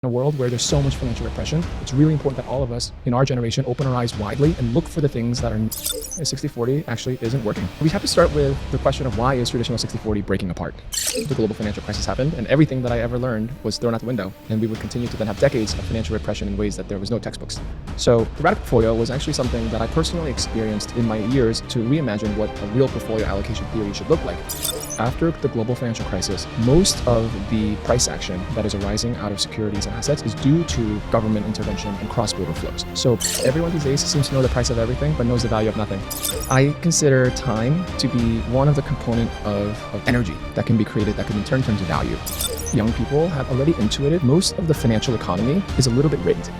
In a world where there's so much financial repression, it's really important that all of us in our generation open our eyes widely and look for the things that are 60-40 actually isn't working. We have to start with the question of why is traditional 60-40 breaking apart? The global financial crisis happened and everything that I ever learned was thrown out the window, and we would continue to then have decades of financial repression in ways that there was no textbooks. So the radical portfolio was actually something that I personally experienced in my years to reimagine what a real portfolio allocation theory should look like. After the global financial crisis, most of the price action that is arising out of securities and assets is due to government intervention and cross-border flows. So everyone these days seems to know the price of everything, but knows the value of nothing. I consider time to be one of the component of energy that can be created that can in turn turn to value. Young people have already intuited most of the financial economy is a little bit rigged.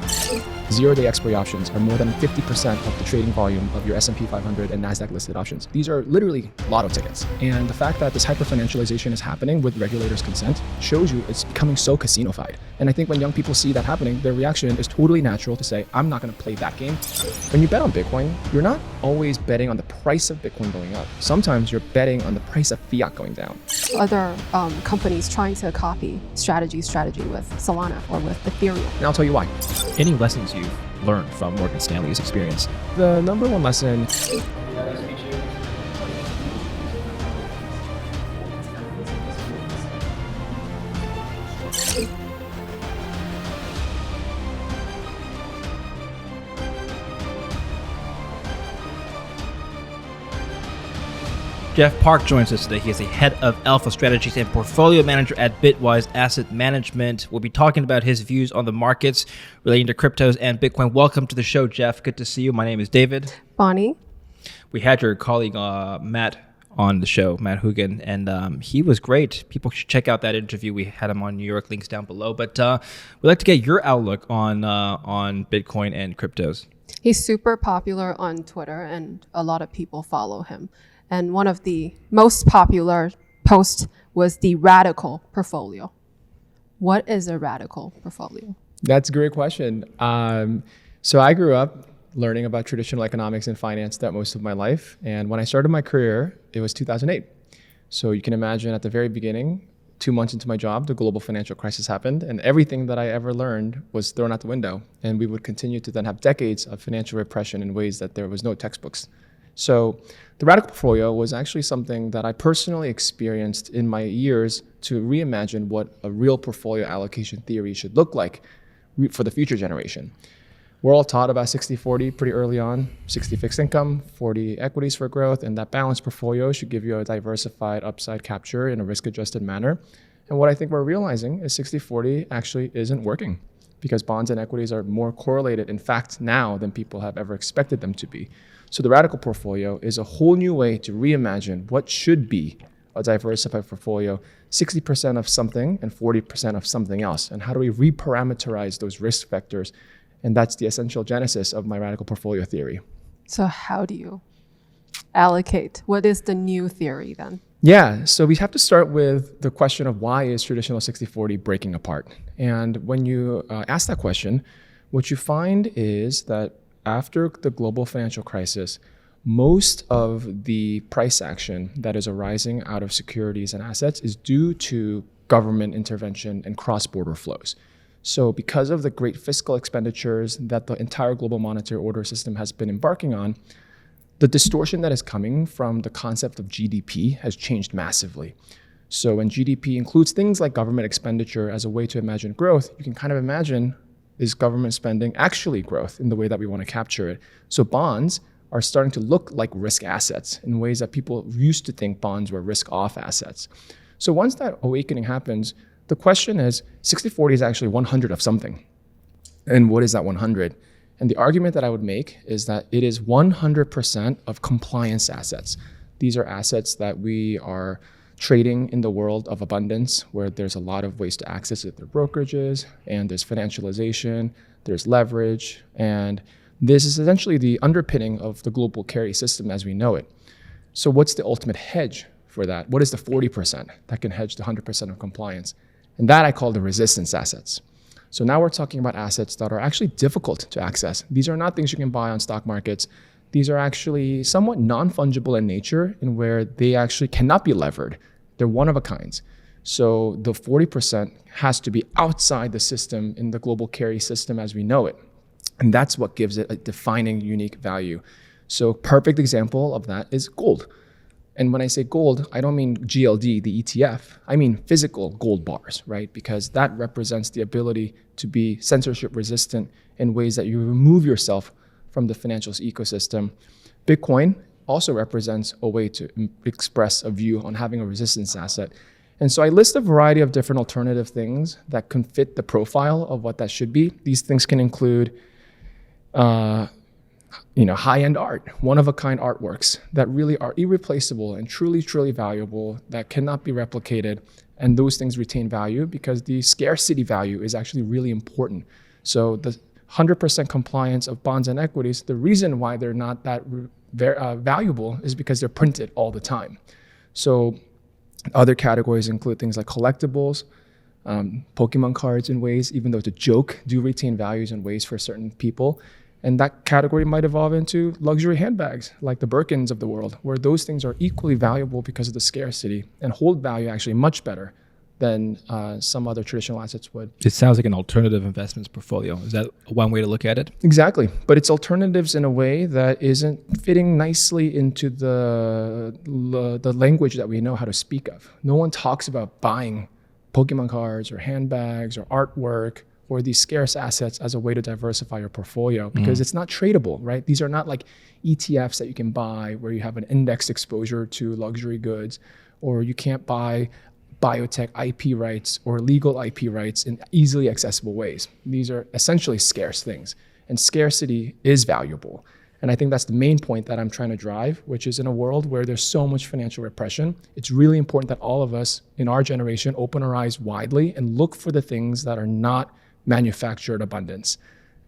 Zero-day expiry options are more than 50% of the trading volume of your S&P 500 and NASDAQ listed options. These are literally lotto tickets. And the fact that this hyper-financialization is happening with regulators' consent shows you it's becoming so casino-fied. And I think when young people see that happening, their reaction is totally natural to say, I'm not going to play that game. When you bet on Bitcoin, you're not always betting on the price of Bitcoin going up. Sometimes you're betting on the price of fiat going down. Other companies trying to copy strategy with Solana or with Ethereum. And I'll tell you why. Any lessons you've learned from Morgan Stanley's experience? The number one lesson Jeff Park joins us today. He is the head of Alpha Strategies and portfolio manager at Bitwise Asset Management. We'll be talking about his views on the markets relating to cryptos and Bitcoin. Welcome to the show, Jeff. Good to see you. My name is David. Bonnie. We had your colleague Matt on the show, Matt Hugan, and he was great. People should check out that interview. We had him on New York, links down below. But we'd like to get your outlook on Bitcoin and cryptos. He's super popular on Twitter, and a lot of people follow him. And one of the most popular posts was the radical portfolio. What is a radical portfolio? That's a great question. So I grew up learning about traditional economics and finance throughout most of my life. And when I started my career, it was 2008. So you can imagine at the very beginning, 2 months into my job, the global financial crisis happened and everything that I ever learned was thrown out the window. And we would continue to then have decades of financial repression in ways that there was no textbooks. So the radical portfolio was actually something that I personally experienced in my years to reimagine what a real portfolio allocation theory should look like for the future generation. We're all taught about 60-40 pretty early on, 60 fixed income, 40 equities for growth, and that balanced portfolio should give you a diversified upside capture in a risk-adjusted manner. And what I think we're realizing is 60-40 actually isn't working because bonds and equities are more correlated, in fact, now than people have ever expected them to be. So the radical portfolio is a whole new way to reimagine what should be a diversified portfolio, 60% of something and 40% of something else. And how do we reparameterize those risk vectors? And that's the essential genesis of my radical portfolio theory. So how do you allocate? What is the new theory then? Yeah, so we have to start with the question of why is traditional 60-40 breaking apart? And when you ask that question, what you find is that after the global financial crisis, most of the price action that is arising out of securities and assets is due to government intervention and cross-border flows. So because of the great fiscal expenditures that the entire global monetary order system has been embarking on, the distortion that is coming from the concept of GDP has changed massively. So when GDP includes things like government expenditure as a way to imagine growth, you can kind of imagine, is government spending actually growth in the way that we want to capture it? So bonds are starting to look like risk assets in ways that people used to think bonds were risk-off assets. So once that awakening happens, the question is, 60-40 is actually 100 of something. And what is that 100? And the argument that I would make is that it is 100% of compliance assets. These are assets that we are trading in the world of abundance, where there's a lot of ways to access it through brokerages, and there's financialization, there's leverage, and this is essentially the underpinning of the global carry system as we know it. So what's the ultimate hedge for that? What is the 40% that can hedge the 100% of compliance? And that I call the resistance assets. So now we're talking about assets that are actually difficult to access. These are not things you can buy on stock markets. These are actually somewhat non-fungible in nature, in where they actually cannot be levered. They're one of a kind. So the 40% has to be outside the system in the global carry system as we know it. And that's what gives it a defining unique value. So perfect example of that is gold. And when I say gold, I don't mean GLD, the ETF. I mean physical gold bars, right? Because that represents the ability to be censorship resistant in ways that you remove yourself from the financial ecosystem. Bitcoin also represents a way to express a view on having a resistance asset. And so I list a variety of different alternative things that can fit the profile of what that should be. These things can include high-end art, one-of-a-kind artworks that really are irreplaceable and truly, truly valuable that cannot be replicated. And those things retain value because the scarcity value is actually really important. So the 100% compliance of bonds and equities, the reason why they're not that valuable is because they're printed all the time. So other categories include things like collectibles, Pokemon cards in ways, even though it's a joke, do retain values in ways for certain people. And that category might evolve into luxury handbags like the Birkins of the world, where those things are equally valuable because of the scarcity and hold value actually much better than some other traditional assets would. It sounds like an alternative investments portfolio. Is that one way to look at it? Exactly. But it's alternatives in a way that isn't fitting nicely into the language that we know how to speak of. No one talks about buying Pokemon cards or handbags or artwork or these scarce assets as a way to diversify your portfolio because it's not tradable, right? These are not like ETFs that you can buy where you have an indexed exposure to luxury goods, or you can't buy biotech IP rights or legal IP rights in easily accessible ways. These are essentially scarce things, and scarcity is valuable. And I think that's the main point that I'm trying to drive, which is in a world where there's so much financial repression, it's really important that all of us in our generation open our eyes widely and look for the things that are not manufactured abundance.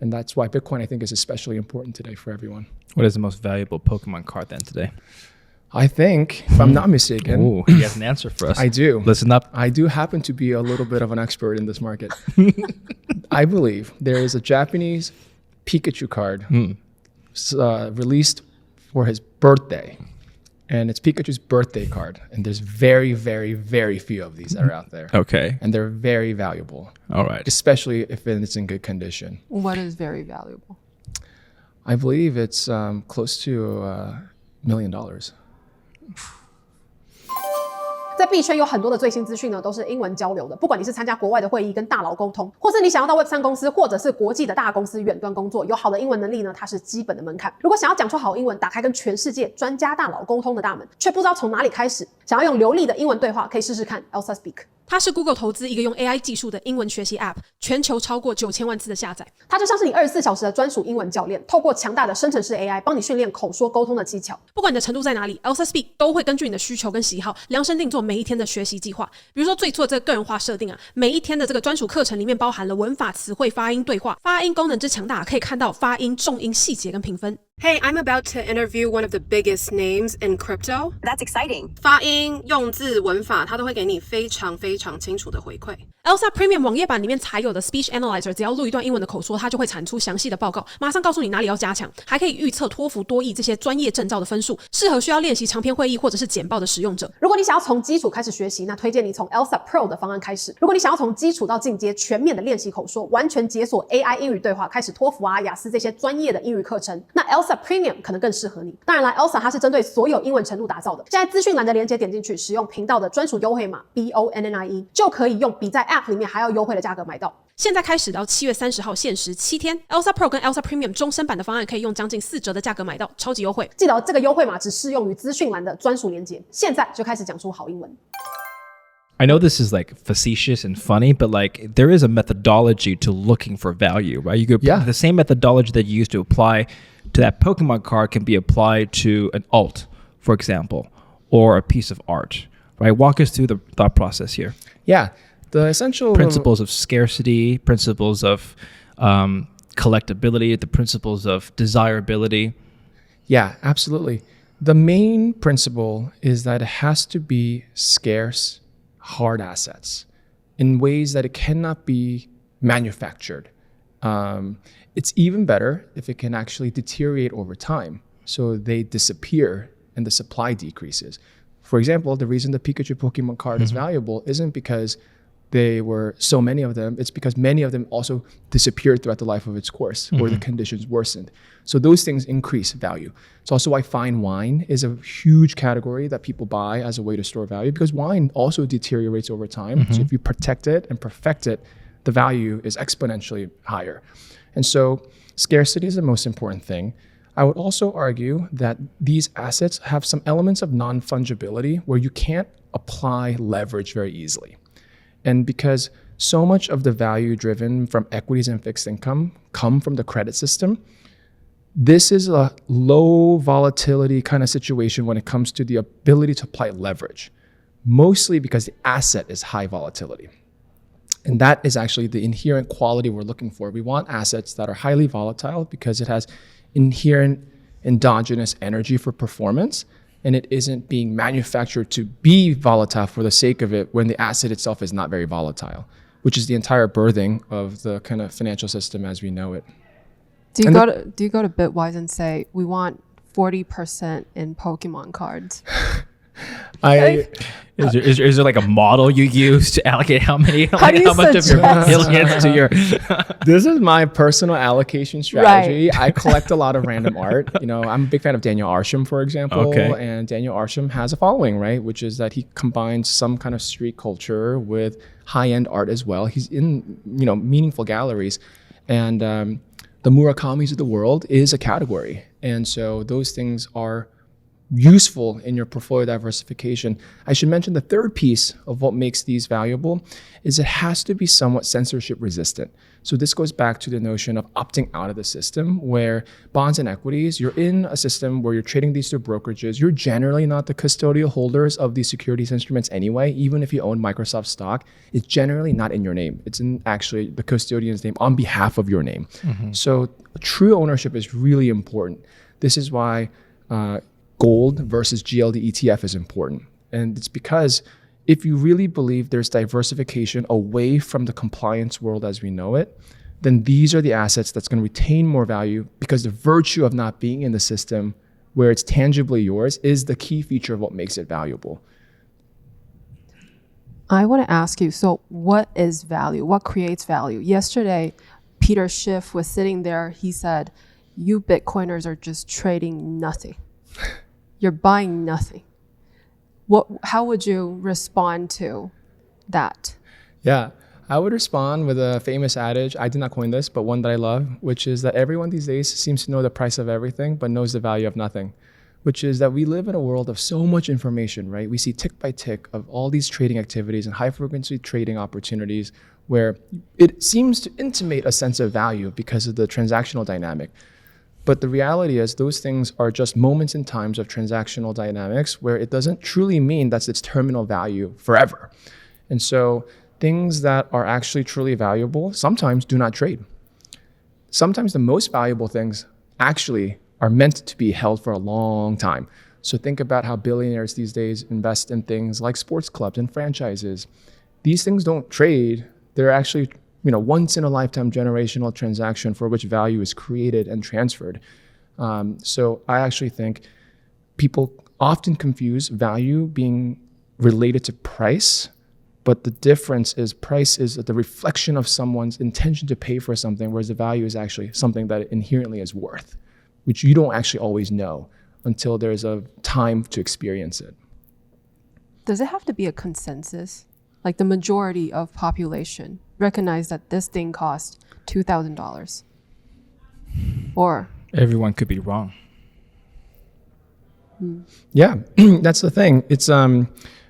And that's why Bitcoin, I think, is especially important today for everyone. What is the most valuable Pokemon card then today? I think, if I'm not mistaken, Ooh, he has an answer for us. I do. Listen up. I do happen to be a little bit of an expert in this market. I believe there is a Japanese Pikachu card released for his birthday. And it's Pikachu's birthday card. And there's very, very, very few of these that are out there. Okay. And they're very valuable. All right. Especially if it's in good condition. What is very valuable? I believe it's close to $1 million. 在币圈有很多的最新资讯呢，都是英文交流的。不管你是参加国外的会议跟大佬沟通，或是你想要到 Web3 公司或者是国际的大公司远端工作，有好的英文能力呢，它是基本的门槛。如果想要讲出好英文，打开跟全世界专家大佬沟通的大门，却不知道从哪里开始，想要用流利的英文对话，可以试试看 ELSA Speak。它是 Google 投资一个用 AI 技术的英文学习 App， 全球超过9000万次的下载。它就像是你24小时的专属英文教练，透过强大的生成式 AI 帮你训练口说沟通的技巧。不管你的程度在哪里 ，ELSA Speak 都会根据你的需求跟喜好量身定做每一天的学习计划。比如说最初的这个个人化设定啊，每一天的这个专属课程里面包含了文法、词汇、发音、对话。发音功能之强大，可以看到发音、重音、细节跟评分。Hey, I'm about to interview one of the biggest names in crypto. That's exciting. 发音、用字、文法，它都会给你非常非常清楚的回馈。ELSA PREMIUN 网页版里面才有的 Speech Analyzer， 只要录一段英文的口说，它就会产出详细的报告，马上告诉你哪里要加强，还可以预测托福、多益这些专业证照的分数，适合需要练习长篇会议或者是简报的使用者。如果你想要从基础开始学习，那推荐你从 ELSA Pro 的方案开始。如果你想要从基础到进阶全面的练习口说，完全解锁 AI 英语对话，开始托福啊、雅思这些专业的英语课程，那 ELSA PREMIUN 可能更适合你。当然啦 ，ELSA 它是针对所有英文程度打造的。现在资讯栏的连结点进去，使用频道的专属优惠码 BONNIE， 就可以用比在 App 里面还要优惠的价格买到。现在开始到7月30号限时7天 ，ELSA Pro 跟 ELSA PREMIUN 终身版的方案可以用将近4折的价格买到，超级优惠。记得这个优惠码只适用于资讯栏的专属连结。现在就开始讲出好英文。I know this is like facetious and funny, but like there is a methodology to looking for value, right? You could the same methodology that you used to apply to that Pokemon card can be applied to an alt, for example, or a piece of art, right? Walk us through the thought process here. Yeah, the essential principles of scarcity, principles of collectability, the principles of desirability. Yeah, absolutely. The main principle is that it has to be scarce hard assets in ways that it cannot be manufactured. It's even better if it can actually deteriorate over time, so they disappear and the supply decreases. For example, the reason the Pikachu Pokemon card is valuable isn't because there were so many of them. It's because many of them also disappeared throughout the life of its course or the conditions worsened. So those things increase value. It's also why fine wine is a huge category that people buy as a way to store value, because wine also deteriorates over time. So if you protect it and perfect it, the value is exponentially higher. And so scarcity is the most important thing. I would also argue that these assets have some elements of non-fungibility where you can't apply leverage very easily. And because so much of the value driven from equities and fixed income come from the credit system, this is a low volatility kind of situation when it comes to the ability to apply leverage, mostly because the asset is high volatility. And that is actually the inherent quality we're looking for. We want assets that are highly volatile because it has inherent endogenous energy for performance, and it isn't being manufactured to be volatile for the sake of it when the asset itself is not very volatile, which is the entire birthing of the kind of financial system as we know it. Do you go to Bitwise and say, we want 40% in Pokemon cards? Is there like a model you use to allocate how much of your billions to your? This is my personal allocation strategy. Right. I collect a lot of random art. I'm a big fan of Daniel Arsham, for example. Okay. And Daniel Arsham has a following, right? Which is that he combines some kind of street culture with high-end art as well. He's in, meaningful galleries. And the Murakamis of the world is a category. And so those things are useful in your portfolio diversification. I should mention the third piece of what makes these valuable is it has to be somewhat censorship resistant. So this goes back to the notion of opting out of the system, where bonds and equities, you're in a system where you're trading these through brokerages. You're generally not the custodial holders of these securities instruments anyway. Even if you own Microsoft stock, it's generally not in your name. It's in actually the custodian's name on behalf of your name. So true ownership is really important. This is why gold versus GLD ETF is important. And it's because if you really believe there's diversification away from the compliance world as we know it, then these are the assets that's going to retain more value, because the virtue of not being in the system where it's tangibly yours is the key feature of what makes it valuable. I want to ask you, so what is value? What creates value? Yesterday, Peter Schiff was sitting there. He said, you Bitcoiners are just trading nothing. You're buying nothing. How would you respond to that? Yeah, I would respond with a famous adage. I did not coin this, but one that I love, which is that everyone these days seems to know the price of everything, but knows the value of nothing, which is that we live in a world of so much information, right? We see tick by tick of all these trading activities and high frequency trading opportunities where it seems to intimate a sense of value because of the transactional dynamic. But the reality is those things are just moments in times of transactional dynamics where it doesn't truly mean that's its terminal value forever. And so things that are actually truly valuable sometimes do not trade. Sometimes the most valuable things actually are meant to be held for a long time. So think about how billionaires these days invest in things like sports clubs and franchises. These things don't trade. They're actually once in a lifetime generational transaction for which value is created and transferred. So I actually think people often confuse value being related to price, but the difference is price is the reflection of someone's intention to pay for something, whereas the value is actually something that it inherently is worth, which you don't actually always know until there's a time to experience it. Does it have to be a consensus? Like the majority of population recognize that this thing costs $2,000? Or everyone could be wrong. Yeah, that's the thing. It's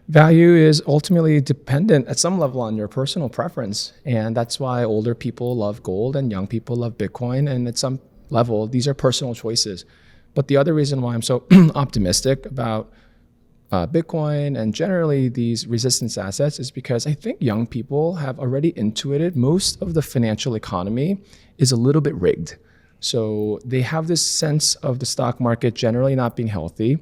value is ultimately dependent at some level on your personal preference. And that's why older people love gold and young people love Bitcoin. And at some level, these are personal choices. But the other reason why I'm so optimistic about Bitcoin and generally these resistance assets is because I think young people have already intuited most of the financial economy is a little bit rigged. So they have this sense of the stock market generally not being healthy.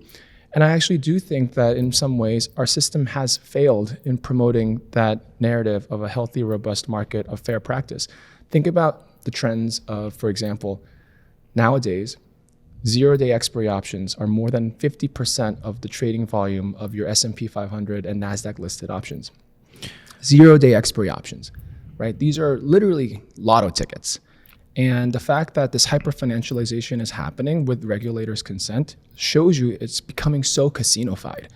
And I actually do think that in some ways our system has failed in promoting that narrative of a healthy, robust market of fair practice. Think about the trends of, for example, nowadays, 0-day expiry options are more than 50% of the trading volume of your S&P 500 and NASDAQ listed options. 0-day expiry options, right? These are literally lotto tickets. And the fact that this hyper-financialization is happening with regulators' consent shows you it's becoming so casino-fied.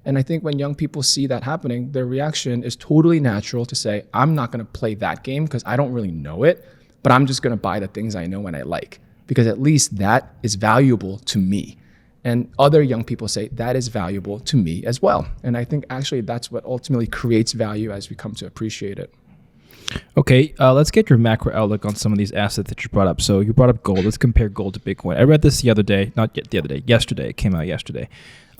And I think when young people see that happening, their reaction is totally natural to say, I'm not going to play that game because I don't really know it, but I'm just going to buy the things I know and I like, because at least that is valuable to me. And other young people say that is valuable to me as well. And I think actually that's what ultimately creates value as we come to appreciate it. Okay, let's get your macro outlook on some of these assets that you brought up. So you brought up gold. Let's compare gold to Bitcoin. I read this the other day, not yet the other day, yesterday. It came out yesterday.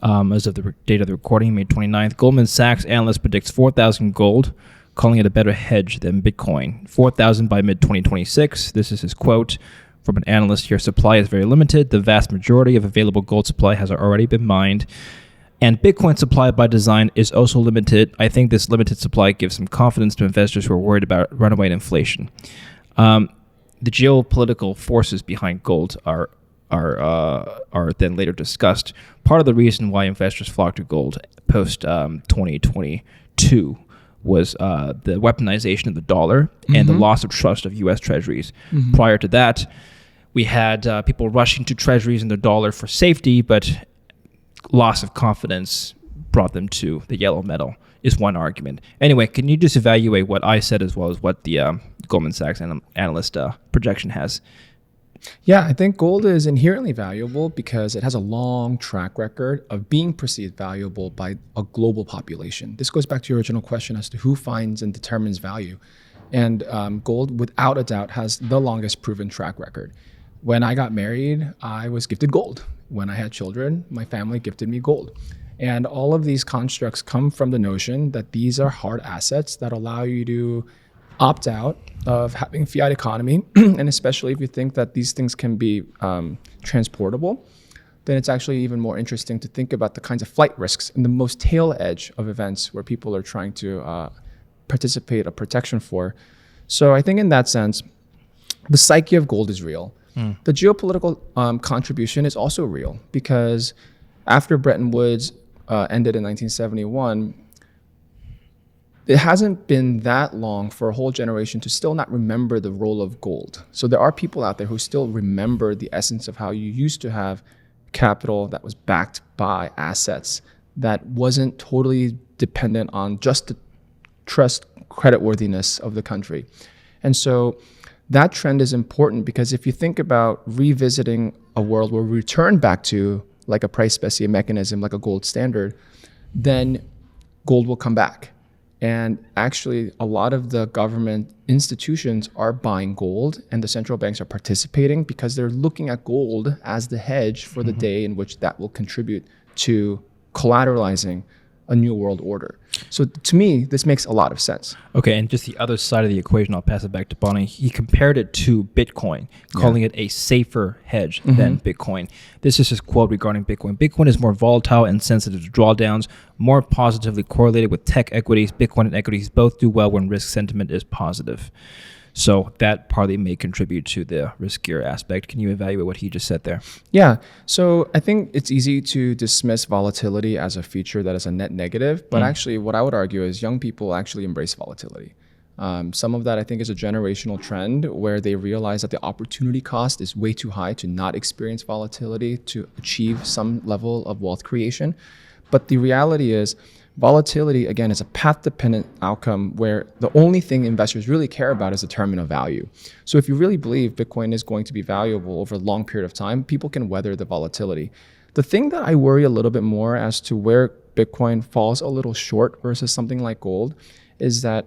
As of the date of the recording, May 29th, Goldman Sachs analyst predicts 4,000 gold, calling it a better hedge than Bitcoin. 4,000 by mid-2026. This is his quote from an analyst here. Supply is very limited. The vast majority of available gold supply has already been mined. And Bitcoin supply by design is also limited. I think this limited supply gives some confidence to investors who are worried about runaway inflation. The geopolitical forces behind gold are then later discussed. Part of the reason why investors flocked to gold post 2022 was the weaponization of the dollar and the loss of trust of U.S. treasuries. Prior to that, we had people rushing to treasuries and the dollar for safety, but loss of confidence brought them to the yellow metal is one argument. Anyway, can you just evaluate what I said as well as what the Goldman Sachs analyst projection has? Yeah, I think gold is inherently valuable because it has a long track record of being perceived valuable by a global population. This goes back to your original question as to who finds and determines value. And gold, without a doubt, has the longest proven track record. When I got married, I was gifted gold. When I had children, my family gifted me gold. And all of these constructs come from the notion that these are hard assets that allow you to opt out of having fiat economy. And especially if you think that these things can be transportable, then it's actually even more interesting to think about the kinds of flight risks and the most tail edge of events where people are trying to participate a protection for. So I think in that sense, the psyche of gold is real. The geopolitical contribution is also real because after Bretton Woods ended in 1971, it hasn't been that long for a whole generation to still not remember the role of gold. So there are people out there who still remember the essence of how you used to have capital that was backed by assets that wasn't totally dependent on just the trust creditworthiness of the country. And so that trend is important because if you think about revisiting a world where we return back to like a price specification mechanism, like a gold standard, then gold will come back. And actually, a lot of the government institutions are buying gold and the central banks are participating because they're looking at gold as the hedge for the day in which that will contribute to collateralizing a new world order. So to me, this makes a lot of sense. Okay, and just the other side of the equation, I'll pass it back to Bonnie. He compared it to Bitcoin, calling it a safer hedge than Bitcoin. This is his quote regarding Bitcoin. Bitcoin is more volatile and sensitive to drawdowns, more positively correlated with tech equities. Bitcoin and equities both do well when risk sentiment is positive. So that partly may contribute to the riskier aspect. Can you evaluate what he just said there? Yeah. So I think it's easy to dismiss volatility as a feature that is a net negative. But actually, what I would argue is young people actually embrace volatility. Some of that, I think, is a generational trend where they realize that the opportunity cost is way too high to not experience volatility to achieve some level of wealth creation. But the reality is, volatility, again, is a path-dependent outcome where the only thing investors really care about is the terminal value. So if you really believe Bitcoin is going to be valuable over a long period of time, people can weather the volatility. The thing that I worry a little bit more as to where Bitcoin falls a little short versus something like gold is that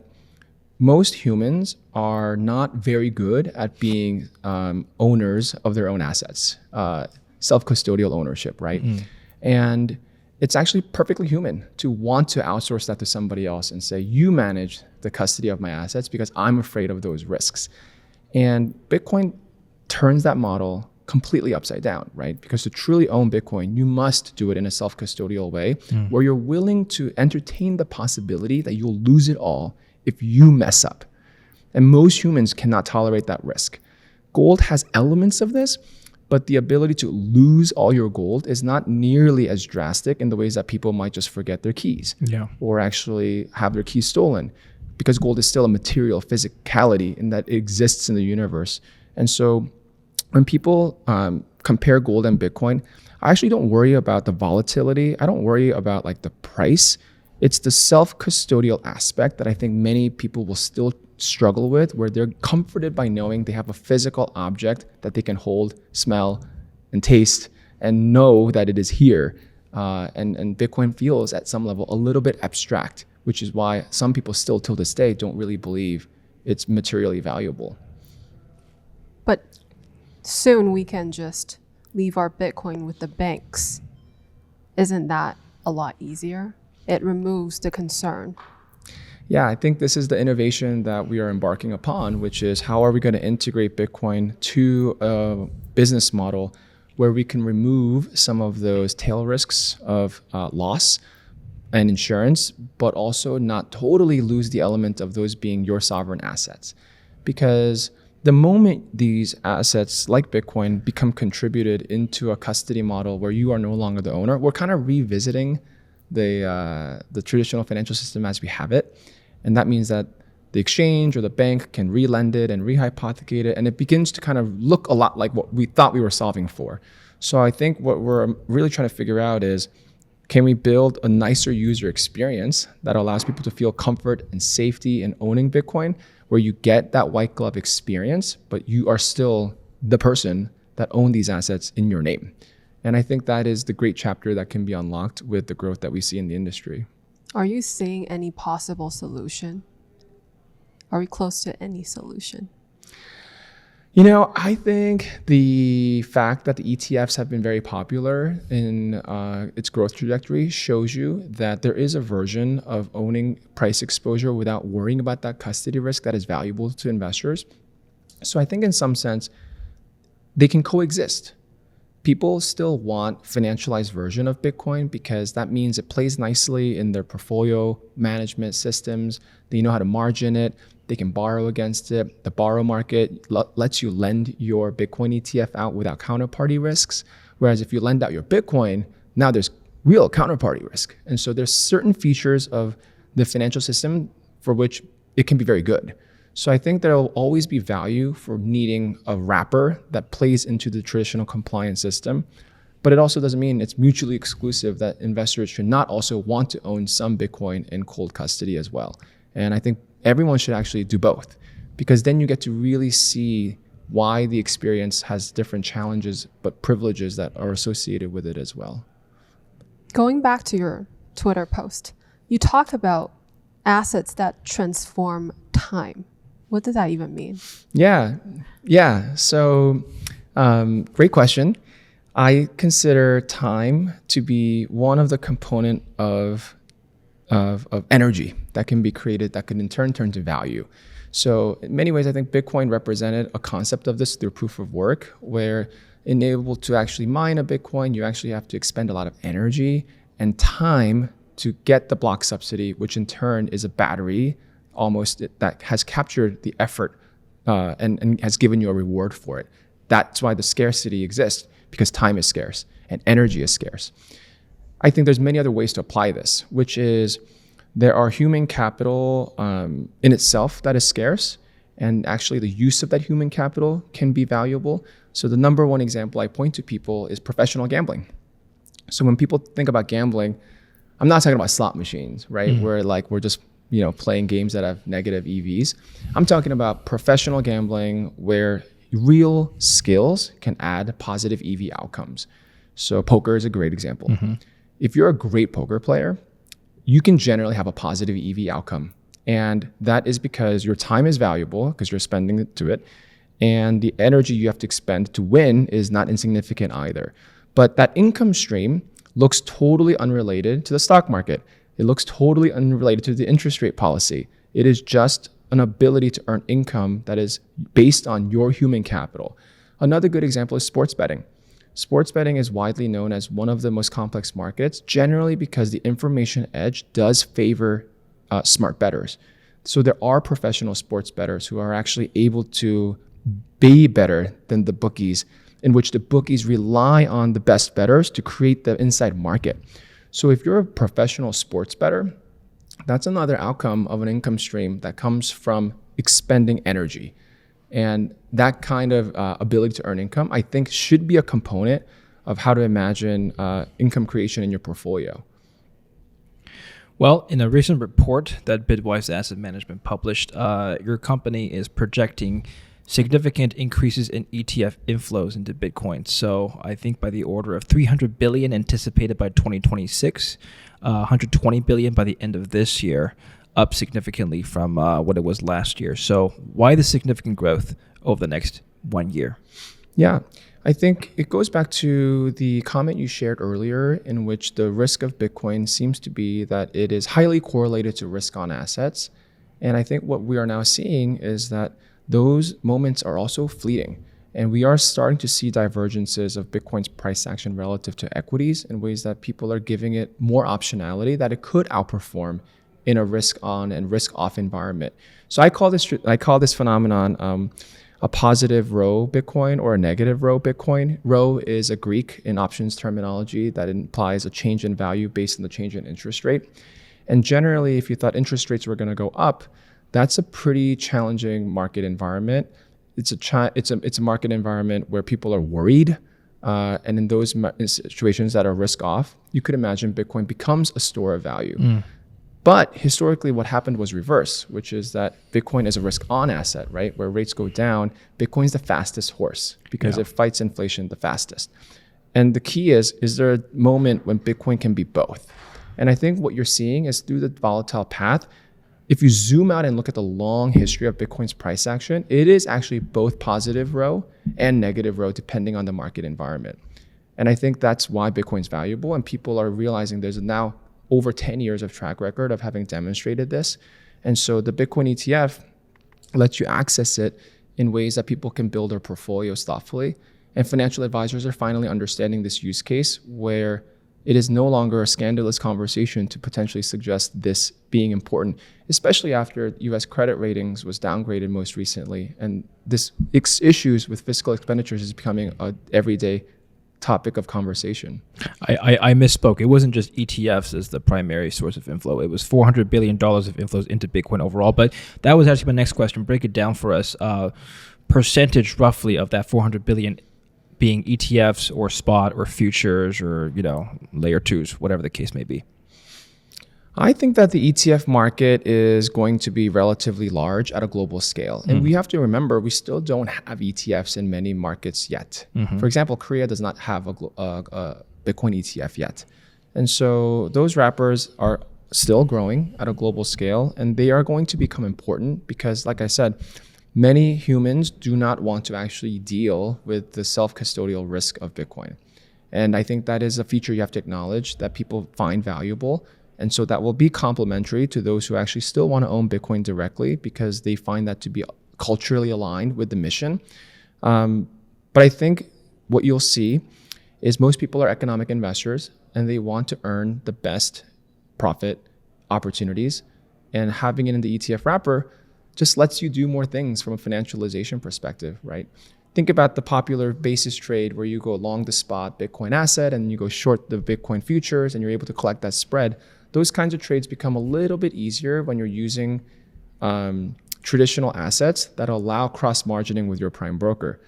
most humans are not very good at being owners of their own assets, self-custodial ownership, right? And it's actually perfectly human to want to outsource that to somebody else and say, you manage the custody of my assets because I'm afraid of those risks. And Bitcoin turns that model completely upside down, right? Because to truly own Bitcoin, you must do it in a self-custodial way where you're willing to entertain the possibility that you'll lose it all if you mess up. And most humans cannot tolerate that risk. Gold has elements of this, but the ability to lose all your gold is not nearly as drastic in the ways that people might just forget their keys or actually have their keys stolen, because gold is still a material physicality in that it exists in the universe. And so when people compare gold and Bitcoin, I actually don't worry about the volatility. I don't worry about like the price. It's the self-custodial aspect that I think many people will still struggle with, where they're comforted by knowing they have a physical object that they can hold, smell, and taste, and know that it is here. And Bitcoin feels at some level a little bit abstract, which is why some people still till this day don't really believe it's materially valuable. But soon we can just leave our Bitcoin with the banks. Isn't that a lot easier? It removes the concern. Yeah, I think this is the innovation that we are embarking upon, which is how are we going to integrate Bitcoin to a business model where we can remove some of those tail risks of loss and insurance, but also not totally lose the element of those being your sovereign assets. Because the moment these assets like Bitcoin become contributed into a custody model where you are no longer the owner, we're kind of revisiting the traditional financial system as we have it. And that means that the exchange or the bank can re-lend it and rehypothecate it, and it begins to kind of look a lot like what we thought we were solving for. So I think what we're really trying to figure out is, can we build a nicer user experience that allows people to feel comfort and safety in owning Bitcoin, where you get that white glove experience, but you are still the person that own these assets in your name. And I think that is the great chapter that can be unlocked with the growth that we see in the industry. Are you seeing any possible solution? Are we close to any solution? You know, I think the fact that the ETFs have been very popular in its growth trajectory shows you that there is a version of owning price exposure without worrying about that custody risk that is valuable to investors. So I think in some sense, they can coexist. People still want financialized version of Bitcoin because that means it plays nicely in their portfolio management systems. They know how to margin it. They can borrow against it. The borrow market lets you lend your Bitcoin ETF out without counterparty risks. Whereas if you lend out your Bitcoin, now there's real counterparty risk. And so there's certain features of the financial system for which it can be very good. So I think there will always be value for needing a wrapper that plays into the traditional compliance system. But it also doesn't mean it's mutually exclusive that investors should not also want to own some Bitcoin in cold custody as well. And I think everyone should actually do both, because then you get to really see why the experience has different challenges but privileges that are associated with it as well. Going back to your Twitter post, you talk about assets that transform time. What does that even mean? Yeah. So great question. I consider time to be one of the component of energy that can be created that can in turn turn to value. So in many ways, I think Bitcoin represented a concept of this through proof of work, where enabled to actually mine a Bitcoin, you actually have to expend a lot of energy and time to get the block subsidy, which in turn is a battery almost that has captured the effort and has given you a reward for it. That's why the scarcity exists, because time is scarce and energy is scarce. I think there's many other ways to apply this, which is there are human capital in itself that is scarce, and actually the use of that human capital can be valuable. So the number one example I point to people is professional gambling. So when people think about gambling, I'm not talking about slot machines, right? Where like we're just playing games that have negative EVs. I'm talking about professional gambling where real skills can add positive EV outcomes. So poker is a great example. If you're a great poker player, you can generally have a positive EV outcome. And that is because your time is valuable because you're spending it to it. And the energy you have to expend to win is not insignificant either. But that income stream looks totally unrelated to the stock market. It looks totally unrelated to the interest rate policy. It is just an ability to earn income that is based on your human capital. Another good example is sports betting. Sports betting is widely known as one of the most complex markets, generally because the information edge does favor smart bettors. So there are professional sports bettors who are actually able to be better than the bookies in which the bookies rely on the best bettors to create the inside market. So if you're a professional sports bettor, that's another outcome of an income stream that comes from expending energy. And that kind of ability to earn income, I think, should be a component of how to imagine income creation in your portfolio. Well, in a recent report that Bitwise Asset Management published, your company is projecting significant increases in ETF inflows into Bitcoin. So I think by the order of 300 billion anticipated by 2026, 120 billion by the end of this year, up significantly from what it was last year. So why the significant growth over the next 1 year? Yeah, I think it goes back to the comment you shared earlier, in which the risk of Bitcoin seems to be that it is highly correlated to risk on assets. And I think what we are now seeing is that those moments are also fleeting. And we are starting to see divergences of Bitcoin's price action relative to equities in ways that people are giving it more optionality, that it could outperform in a risk on and risk off environment. So I call this phenomenon a positive row Bitcoin or a negative row Bitcoin. Row is a Greek in options terminology that implies a change in value based on the change in interest rate. And generally, if you thought interest rates were going to go up, that's a pretty challenging market environment. It's a market environment where people are worried. And in those situations that are risk off, you could imagine Bitcoin becomes a store of value. But historically, what happened was reverse, which is that Bitcoin is a risk-on asset, right? Where rates go down, Bitcoin's the fastest horse because it fights inflation the fastest. And the key is there a moment when Bitcoin can be both? And I think what you're seeing is through the volatile path, if you zoom out and look at the long history of Bitcoin's price action, it is actually both positive row and negative row, depending on the market environment. And I think that's why Bitcoin's valuable, and people are realizing there's now over 10 years of track record of having demonstrated this. And so the Bitcoin ETF lets you access it in ways that people can build their portfolios thoughtfully. And financial advisors are finally understanding this use case where it is no longer a scandalous conversation to potentially suggest this being important, especially after US credit ratings was downgraded most recently. And this issues with fiscal expenditures is becoming an everyday topic of conversation. I misspoke. It wasn't just ETFs as the primary source of inflow. It was $400 billion of inflows into Bitcoin overall. But that was actually my next question. Break it down for us. Percentage roughly of that 400 billion being ETFs or spot or futures or, layer twos, whatever the case may be. I think that the ETF market is going to be relatively large at a global scale. And we have to remember, we still don't have ETFs in many markets yet. For example, Korea does not have a Bitcoin ETF yet. And so those wrappers are still growing at a global scale, and they are going to become important because, like I said, many humans do not want to actually deal with the self-custodial risk of Bitcoin. And I think that is a feature you have to acknowledge that people find valuable. And so that will be complementary to those who actually still want to own Bitcoin directly because they find that to be culturally aligned with the mission. But I think what you'll see is most people are economic investors and they want to earn the best profit opportunities. And having it in the ETF wrapper just lets you do more things from a financialization perspective, right? Think about the popular basis trade where you go long the spot Bitcoin asset and you go short the Bitcoin futures and you're able to collect that spread. Those kinds of trades become a little bit easier when you're using traditional assets that allow cross-margining with your prime broker.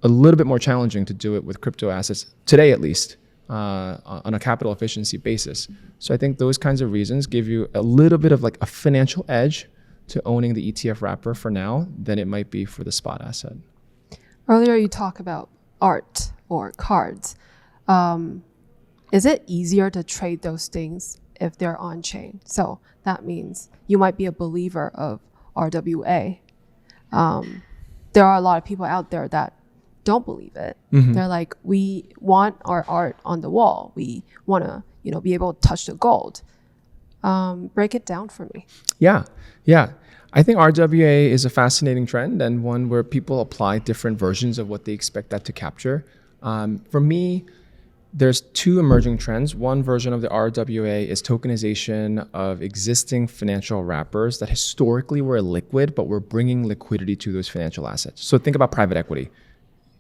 A little bit more challenging to do it with crypto assets, today at least, on a capital efficiency basis. So I think those kinds of reasons give you a little bit of like a financial edge to owning the ETF wrapper for now than it might be for the spot asset. Earlier you talked about art or cards. Is it easier to trade those things if they're on chain? So that means you might be a believer of RWA. There are a lot of people out there that don't believe it. They're like, we want our art on the wall. We want to, be able to touch the gold. Break it down for me. Yeah. I think RWA is a fascinating trend and one where people apply different versions of what they expect that to capture. For me, there's two emerging trends. One version of the RWA is tokenization of existing financial wrappers that historically were liquid, but we're bringing liquidity to those financial assets. So think about private equity,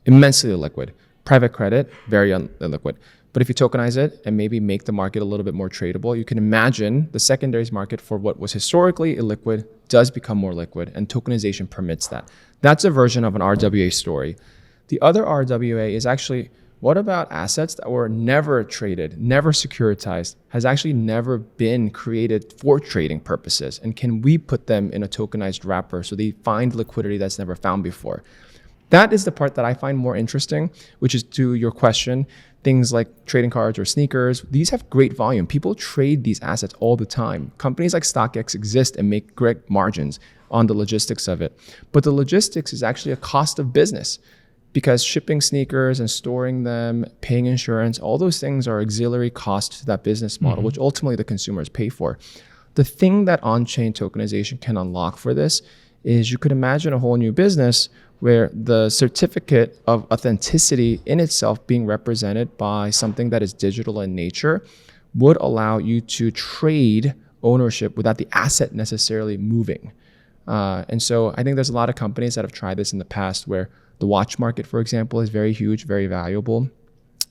immensely liquid. Private credit, very illiquid. But if you tokenize it and maybe make the market a little bit more tradable, you can imagine the secondaries market for what was historically illiquid does become more liquid, and tokenization permits that. That's a version of an RWA story. The other RWA is actually, what about assets that were never traded, never securitized, has actually never been created for trading purposes? And can we put them in a tokenized wrapper so they find liquidity that's never found before? That is the part that I find more interesting, which is to your question, things like trading cards or sneakers. These have great volume. People trade these assets all the time. Companies like StockX exist and make great margins on the logistics of it. But the logistics is actually a cost of business, because shipping sneakers and storing them, paying insurance, all those things are auxiliary costs to that business model, which ultimately the consumers pay for. The thing that on-chain tokenization can unlock for this is you could imagine a whole new business where the certificate of authenticity in itself being represented by something that is digital in nature would allow you to trade ownership without the asset necessarily moving. And so I think there's a lot of companies that have tried this in the past, where the watch market, for example, is very huge, very valuable,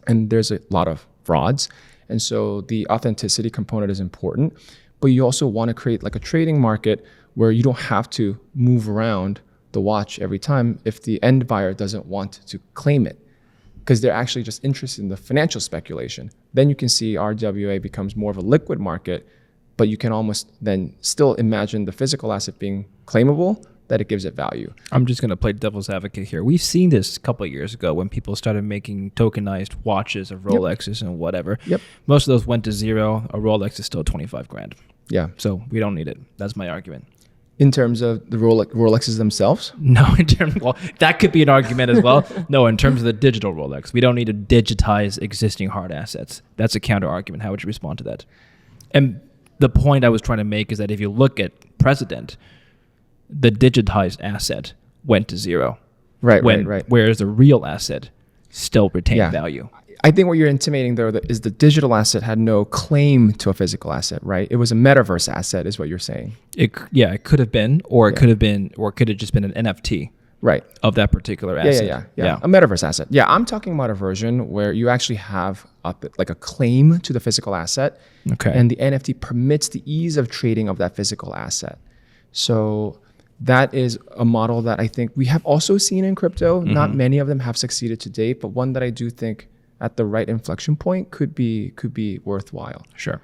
and there's a lot of frauds. And so the authenticity component is important, but you also want to create like a trading market where you don't have to move around the watch every time if the end buyer doesn't want to claim it, because they're actually just interested in the financial speculation. Then you can see RWA becomes more of a liquid market, but you can almost then still imagine the physical asset being claimable, that it gives it value. I'm just going to play devil's advocate here. We've seen this a couple of years ago when people started making tokenized watches of Rolexes and whatever. Most of those went to zero. A Rolex is still 25 grand. Yeah. So we don't need it. That's my argument. In terms of the Rolexes themselves? No, well, that could be an argument as well. No, in terms of the digital Rolex, we don't need to digitize existing hard assets. That's a counter argument. How would you respond to that? And the point I was trying to make is that if you look at precedent, the digitized asset went to zero. Right. Whereas the real asset still retained value. I think what you're intimating, though, is the digital asset had no claim to a physical asset, right? It was a metaverse asset, is what you're saying. It could have been, or it could have just been an NFT, right, of that particular asset. Yeah. A metaverse asset. Yeah, I'm talking about a version where you actually have a claim to the physical asset, and the NFT permits the ease of trading of that physical asset. So that is a model that I think we have also seen in crypto. Not many of them have succeeded to date, but one that I do think at the right inflection point could be worthwhile. Sure.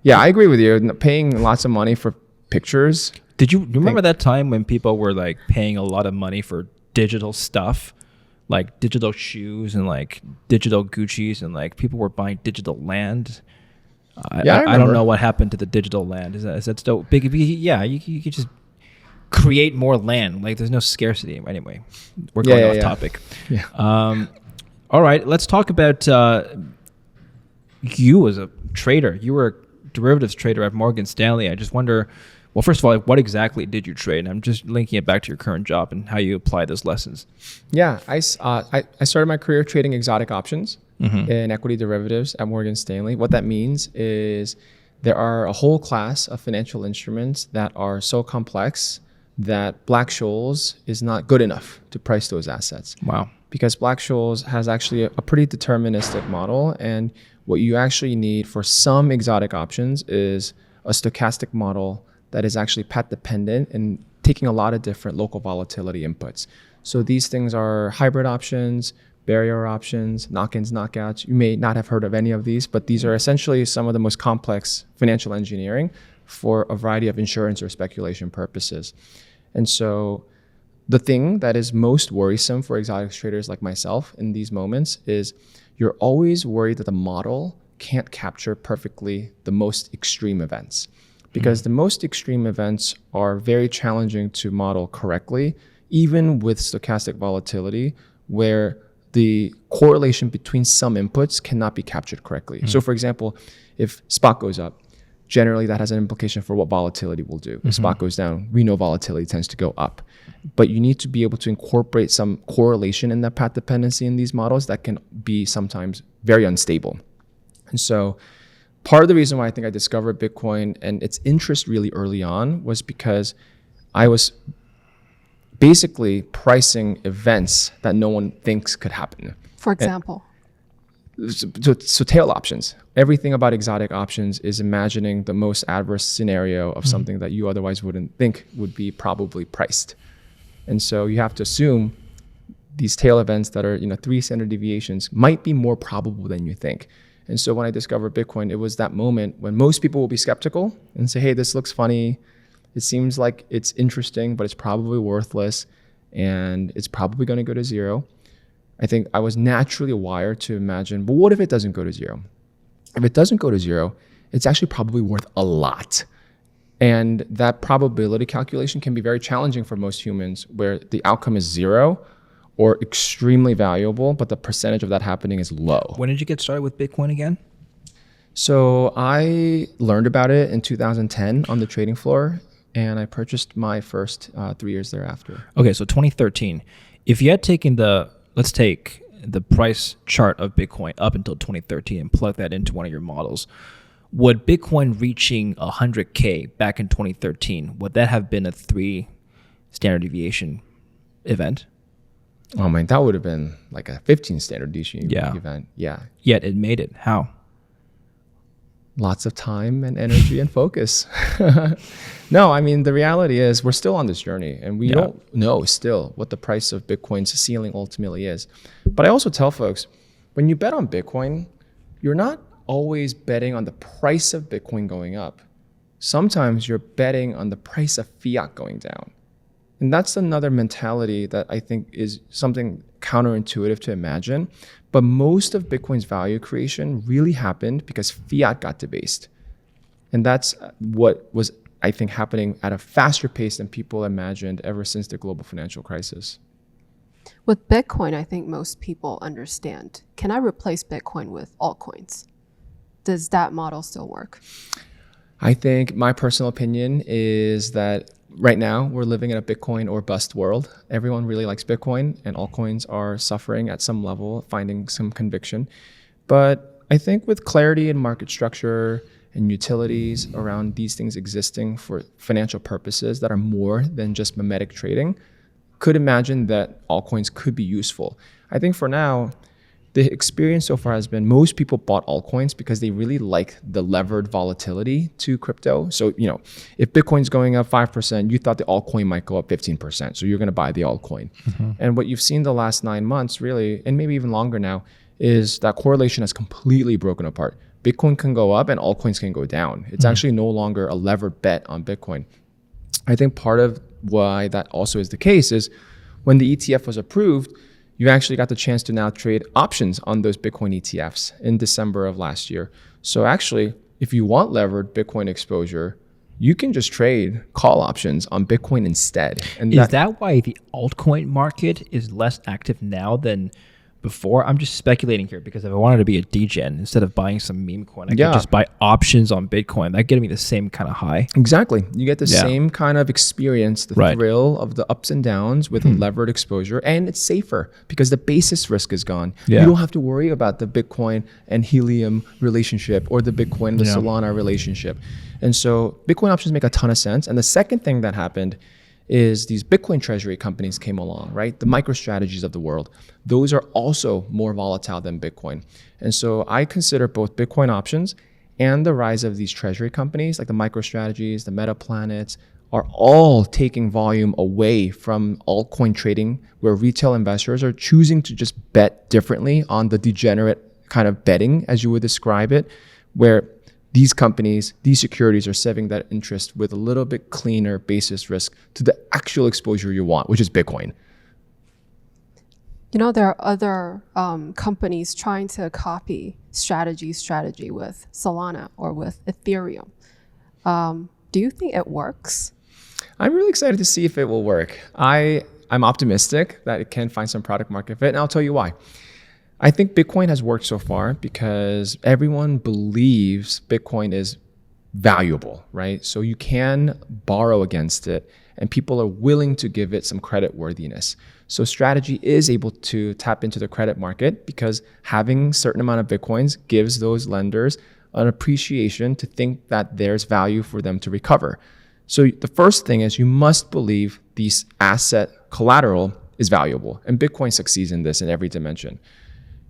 Yeah, I agree with you. Paying lots of money for pictures. Did you remember that time when people were like paying a lot of money for digital stuff, like digital shoes and like digital Gucci's, and like people were buying digital land? I don't know what happened to the digital land. Is that still big? Yeah, you could just create more land. Like there's no scarcity anyway. We're going off topic. Yeah. All right, let's talk about you as a trader. You were a derivatives trader at Morgan Stanley. I just wonder, well, first of all, what exactly did you trade? I'm just linking it back to your current job and how you apply those lessons. Yeah, I started my career trading exotic options in equity derivatives at Morgan Stanley. What that means is there are a whole class of financial instruments that are so complex that Black-Scholes is not good enough to price those assets. Wow. Because Black-Scholes has actually a pretty deterministic model, and what you actually need for some exotic options is a stochastic model that is actually path dependent and taking a lot of different local volatility inputs. So these things are hybrid options, barrier options, knock-ins, knockouts. You may not have heard of any of these, but these are essentially some of the most complex financial engineering for a variety of insurance or speculation purposes. And so the thing that is most worrisome for exotics traders like myself in these moments is you're always worried that the model can't capture perfectly the most extreme events, because the most extreme events are very challenging to model correctly, even with stochastic volatility, where the correlation between some inputs cannot be captured correctly. So for example, if spot goes up, generally that has an implication for what volatility will do. If spot goes down, we know volatility tends to go up. But you need to be able to incorporate some correlation in that path dependency in these models that can be sometimes very unstable. And so part of the reason why I think I discovered Bitcoin and its interest really early on was because I was basically pricing events that no one thinks could happen. For example? So tail options. Everything about exotic options is imagining the most adverse scenario of something that you otherwise wouldn't think would be probably priced. And so you have to assume these tail events that are 3 standard deviations might be more probable than you think. And so when I discovered Bitcoin, it was that moment when most people will be skeptical and say, hey, this looks funny. It seems like it's interesting, but it's probably worthless and it's probably going to go to zero. I think I was naturally wired to imagine, but what if it doesn't go to zero? If it doesn't go to zero, it's actually probably worth a lot. And that probability calculation can be very challenging for most humans, where the outcome is zero or extremely valuable, but the percentage of that happening is low. When did you get started with Bitcoin again? So I learned about it in 2010 on the trading floor, and I purchased my first 3 years thereafter. Okay, so 2013. If you had taken let's take the price chart of Bitcoin up until 2013 and plug that into one of your models, would Bitcoin reaching 100K back in 2013, would that have been a 3 standard deviation event? Oh man, that would have been like a 15 standard deviation event. Yeah. Yet it made it. How? Lots of time and energy and focus. No, I mean, the reality is we're still on this journey and we don't know still what the price of Bitcoin's ceiling ultimately is. But I also tell folks, when you bet on Bitcoin, you're not always betting on the price of Bitcoin going up. Sometimes you're betting on the price of fiat going down. And that's another mentality that I think is something counterintuitive to imagine. But most of Bitcoin's value creation really happened because fiat got debased. And that's what was, I think, happening at a faster pace than people imagined ever since the global financial crisis. With Bitcoin, I think most people understand. Can I replace Bitcoin with altcoins? Does that model still work? I think my personal opinion is that right now we're living in a Bitcoin or bust world. Everyone really likes Bitcoin and altcoins are suffering at some level, finding some conviction. But I think with clarity in market structure and utilities around these things existing for financial purposes that are more than just mimetic trading, could imagine that altcoins could be useful. I think for now, the experience so far has been most people bought altcoins because they really like the levered volatility to crypto. So, if Bitcoin's going up 5%, you thought the altcoin might go up 15%. So you're going to buy the altcoin. Mm-hmm. And what you've seen the last 9 months really, and maybe even longer now, is that correlation has completely broken apart. Bitcoin can go up and altcoins can go down. It's actually no longer a levered bet on Bitcoin. I think part of why that also is the case is when the ETF was approved, you actually got the chance to now trade options on those Bitcoin ETFs in December of last year. So actually, if you want levered Bitcoin exposure, you can just trade call options on Bitcoin instead. And is that why the altcoin market is less active now than before? I'm just speculating here because if I wanted to be a degen, instead of buying some meme coin, I could just buy options on Bitcoin. That gives me the same kind of high. Exactly. You get the same kind of experience, the thrill of the ups and downs with levered exposure, and it's safer because the basis risk is gone. You don't have to worry about the Bitcoin and Helium relationship or the Bitcoin and the Solana relationship. And so Bitcoin options make a ton of sense. And the second thing that happened is these Bitcoin treasury companies came along, right? The MicroStrategies of the world. Those are also more volatile than Bitcoin. And so I consider both Bitcoin options and the rise of these treasury companies like the MicroStrategies, the MetaPlanets, are all taking volume away from altcoin trading, where retail investors are choosing to just bet differently on the degenerate kind of betting, as you would describe it, where these companies, these securities are serving that interest with a little bit cleaner basis risk to the actual exposure you want, which is Bitcoin. There are other companies trying to copy strategy with Solana or with Ethereum. Do you think it works? I'm really excited to see if it will work. I'm optimistic that it can find some product market fit, and I'll tell you why. I think Bitcoin has worked so far because everyone believes Bitcoin is valuable, right? So you can borrow against it and people are willing to give it some credit worthiness. So strategy is able to tap into the credit market because having a certain amount of Bitcoins gives those lenders an appreciation to think that there's value for them to recover. So the first thing is you must believe these asset collateral is valuable. And Bitcoin succeeds in this in every dimension.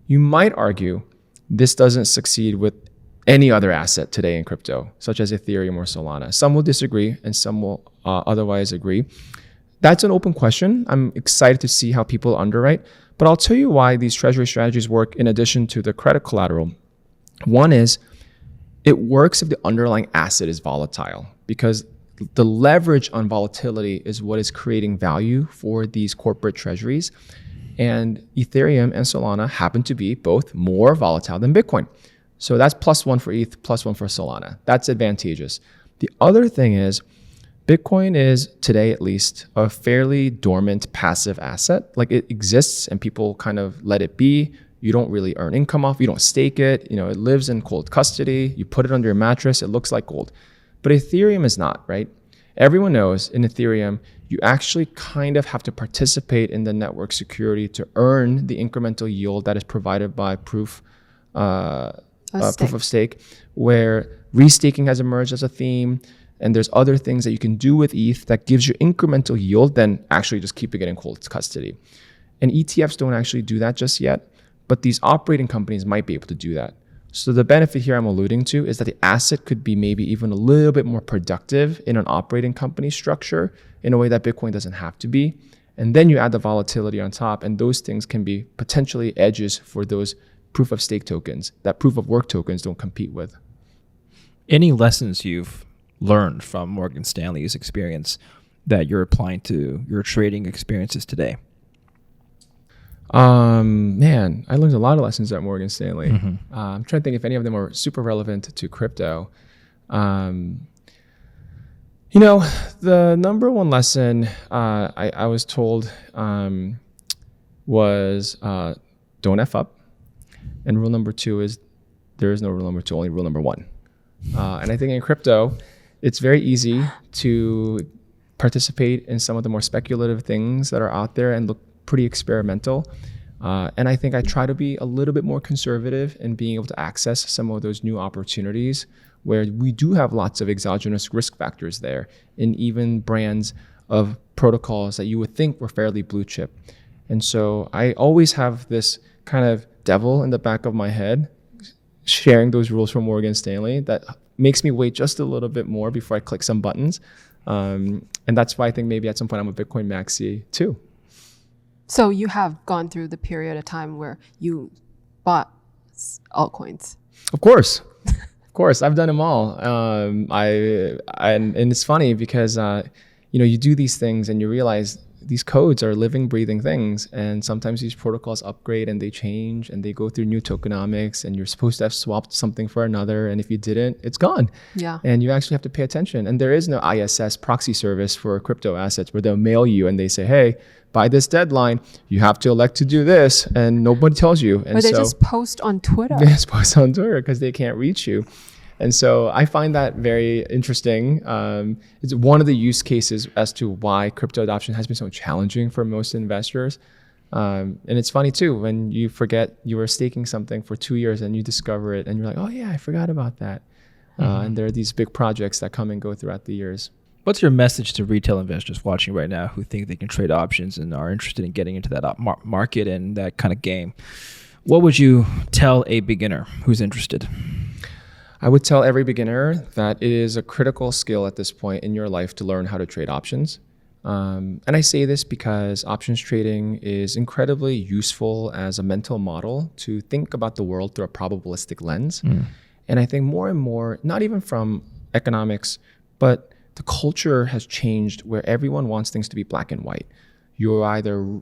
You might argue this doesn't succeed with any other asset today in crypto, such as Ethereum or Solana. Some will disagree and some will otherwise agree. That's an open question. I'm excited to see how people underwrite, but I'll tell you why these treasury strategies work in addition to the credit collateral. One is it works if the underlying asset is volatile, because the leverage on volatility is what is creating value for these corporate treasuries. And Ethereum and Solana happen to be both more volatile than Bitcoin. So that's +1 for ETH, +1 for Solana. That's advantageous. The other thing is Bitcoin is, today at least, a fairly dormant passive asset. Like, it exists and people kind of let it be. You don't really earn income off. You don't stake it. You know, it lives in cold custody. You put it under your mattress. It looks like gold. But Ethereum is not, right? Everyone knows in Ethereum, you actually kind of have to participate in the network security to earn the incremental yield that is provided by proof of stake, where restaking has emerged as a theme. And there's other things that you can do with ETH that gives you incremental yield than actually just keeping it in cold custody. And ETFs don't actually do that just yet, but these operating companies might be able to do that. So the benefit here I'm alluding to is that the asset could be maybe even a little bit more productive in an operating company structure in a way that Bitcoin doesn't have to be. And then you add the volatility on top, and those things can be potentially edges for those proof of stake tokens that proof of work tokens don't compete with. Any lessons you've learned from Morgan Stanley's experience that you're applying to your trading experiences today? Man, I learned a lot of lessons at Morgan Stanley. I'm trying to think if any of them are super relevant to crypto. You know, the number one lesson I was told was don't F up. And rule number 2 is there is no rule number 2, only rule number 1. And I think in crypto, it's very easy to participate in some of the more speculative things that are out there and look pretty experimental. And I think I try to be a little bit more conservative in being able to access some of those new opportunities where we do have lots of exogenous risk factors there in even brands of protocols that you would think were fairly blue chip. And so I always have this kind of devil in the back of my head sharing those rules from Morgan Stanley that makes me wait just a little bit more before I click some buttons. And that's why I think maybe at some point I'm a Bitcoin maxi too. So you have gone through the period of time where you bought altcoins. Of course. Of course. I've done them all. And it's funny because, you do these things and you realize these codes are living, breathing things. And sometimes these protocols upgrade and they change and they go through new tokenomics, and you're supposed to have swapped something for another. And if you didn't, it's gone. Yeah. And you actually have to pay attention. And there is no ISS proxy service for crypto assets where they'll mail you and they say, hey, by this deadline, you have to elect to do this. And nobody tells you. And or they just post on Twitter. They just post on Twitter because they can't reach you. And so I find that very interesting. It's one of the use cases as to why crypto adoption has been so challenging for most investors. And it's funny too, when you forget you were staking something for 2 years and you discover it and you're like, oh yeah, I forgot about that. And there are these big projects that come and go throughout the years. What's your message to retail investors watching right now who think they can trade options and are interested in getting into that market and that kind of game? What would you tell a beginner who's interested? I would tell every beginner that it is a critical skill at this point in your life to learn how to trade options. And I say this because options trading is incredibly useful as a mental model to think about the world through a probabilistic lens. And I think more and more, not even from economics, but the culture has changed where everyone wants things to be black and white. You're either,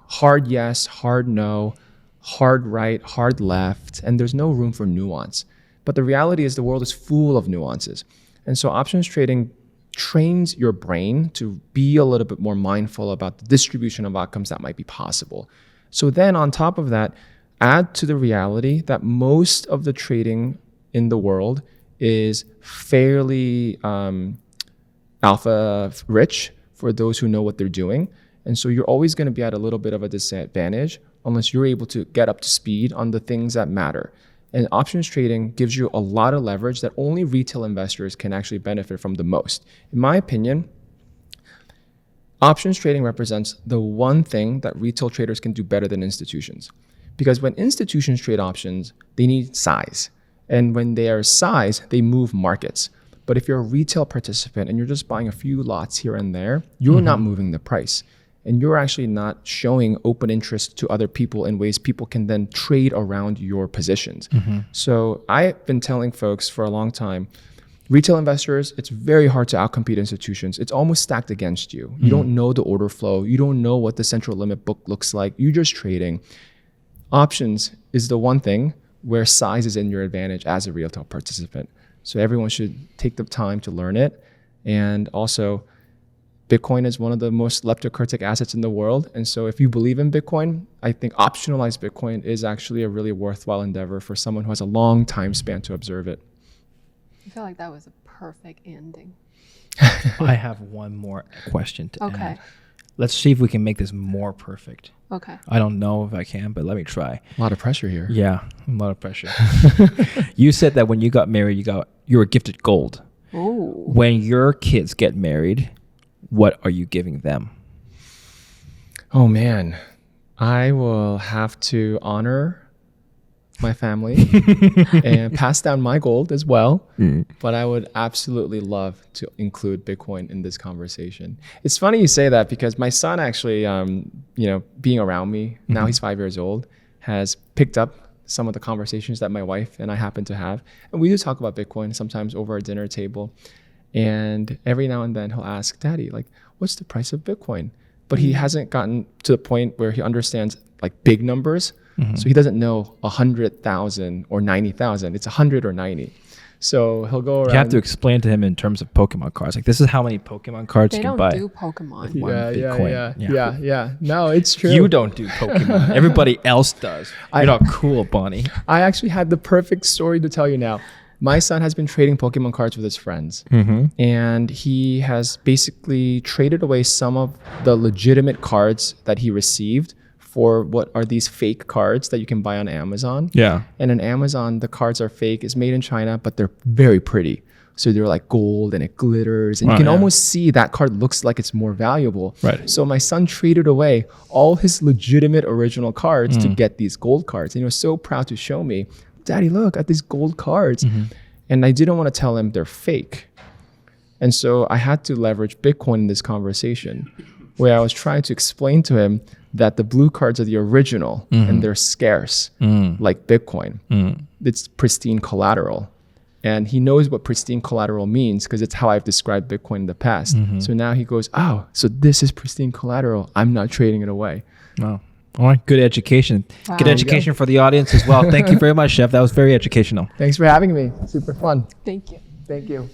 hard yes, hard no, hard right, hard left, and there's no room for nuance. But the reality is the world is full of nuances. And so options trading trains your brain to be a little bit more mindful about the distribution of outcomes that might be possible. So then on top of that, add to the reality that most of the trading in the world is fairly alpha rich for those who know what they're doing. And so you're always going to be at a little bit of a disadvantage unless you're able to get up to speed on the things that matter. And options trading gives you a lot of leverage that only retail investors can actually benefit from the most. In my opinion, options trading represents the one thing that retail traders can do better than institutions. Because when institutions trade options, they need size. And when they are size, they move markets. But if you're a retail participant and you're just buying a few lots here and there, you're not moving the price. And you're actually not showing open interest to other people in ways people can then trade around your positions. So I've been telling folks for a long time, retail investors, it's very hard to outcompete institutions. It's almost stacked against you. You don't know the order flow. You don't know what the central limit book looks like. You're just trading. Options is the one thing where size is in your advantage as a retail participant. So everyone should take the time to learn it. And also, Bitcoin is one of the most leptocurtic assets in the world. And so if you believe in Bitcoin, I think optionalized Bitcoin is actually a really worthwhile endeavor for someone who has a long time span to observe it. I feel like that was a perfect ending. I have one more question to Okay. add. Let's see if we can make this more perfect. Okay. I don't know if I can, but let me try. A lot of pressure here. Yeah, a lot of pressure. You said that when you got married, you were gifted gold. Ooh. When your kids get married, what are you giving them? Oh man, I will have to honor my family and pass down my gold as well. But I would absolutely love to include Bitcoin in this conversation. It's funny you say that because my son actually, being around me, now he's 5 years old, has picked up some of the conversations that my wife and I happen to have. And we do talk about Bitcoin sometimes over a dinner table. And every now and then he'll ask, Daddy, like, what's the price of Bitcoin? But he hasn't gotten to the point where he understands like big numbers. So he doesn't know 100,000 or 90,000. It's 100 or 90. So he'll go around. You have to explain to him in terms of Pokemon cards. Like, this is how many Pokemon cards They you can don't buy. do Pokemon. One Bitcoin. Yeah. No, it's true. You don't do Pokemon. Everybody else does. You're not cool, Bonnie. I actually had the perfect story to tell you now. My son has been trading Pokemon cards with his friends. And he has basically traded away some of the legitimate cards that he received for what are these fake cards that you can buy on Amazon. Yeah. And on Amazon, the cards are fake. It's made in China, but they're very pretty. So they're like gold and it glitters. And you can almost see that card looks like it's more valuable. Right. So my son traded away all his legitimate original cards to get these gold cards. And he was so proud to show me, Daddy, look at these gold cards. And I didn't want to tell him they're fake. And so I had to leverage Bitcoin in this conversation where I was trying to explain to him that the blue cards are the original and they're scarce, like Bitcoin. It's pristine collateral. And he knows what pristine collateral means because it's how I've described Bitcoin in the past. So now he goes, oh, so this is pristine collateral. I'm not trading it away. Wow. All right. Good education. Wow. Good education for the audience as well. Thank you very much, Chef. That was very educational. Thanks for having me. Super fun. Thank you. Thank you.